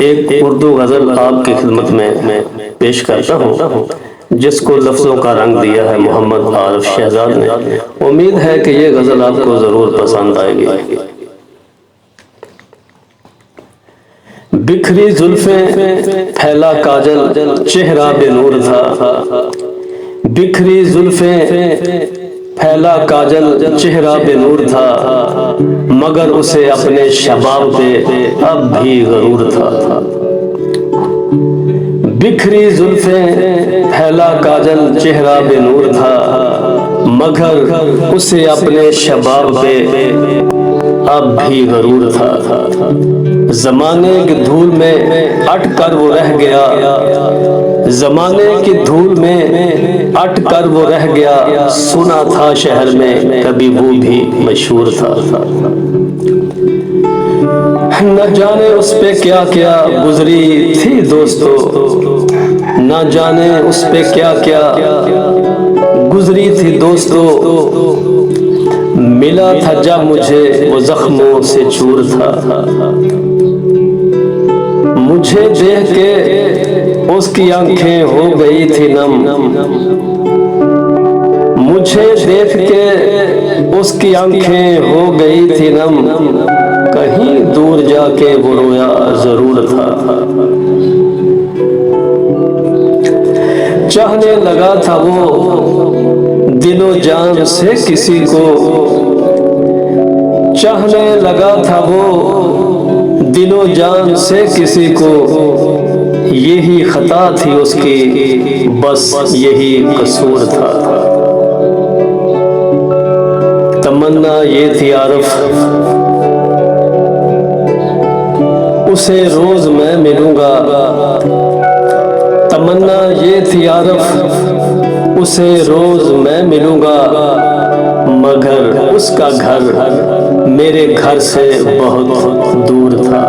एक उर्दू गज़ल आपकी खिदमत में पेश करता हूँ, जिसको लफ्ज़ों का रंग दिया है मोहम्मद आरिफ शहजाद ने। उम्मीद है कि ये गज़ल आपको ज़रूर पसंद आएगी। बिखरी जुल्फें फैला काजल चेहरा बेनूर था, बिखरी जुल्फें फैला काजल चेहरा बेनूर था, मगर उसे अपने शबाब पे अब भी गरूर था। बिखरी जुल्फें फैला काजल चेहरा बेनूर था, मगर उसे अपने शबाब पे अब भी गरूर था। जमाने की धूल में अटकर वो रह गया, जमाने की धूल में अटकर वो रह गया, सुना था शहर में कभी वो भी मशहूर था। न जाने उस पे क्या क्या गुजरी थी दोस्तों, न जाने उस पे क्या क्या गुजरी थी दोस्तों, मिला था जब मुझे वो जख्मों से चूर था। मुझे देख के उसकी आंखें हो गई थी नम, मुझे देख के उसकी आंखें हो गई थी नम, कहीं दूर जाके वो रोया जरूर था। चाहने लगा था वो दिलो जान से किसी को, चाहने लगा था वो दिलो जान से किसी को, यही खता थी उसकी, बस यही कसूर था। तमन्ना ये थी आरिफ उसे रोज मैं मिलूंगा, तमन्ना ये थी आरिफ उसे रोज मैं मिलूंगा, मगर उसका घर मेरे घर से बहुत दूर था।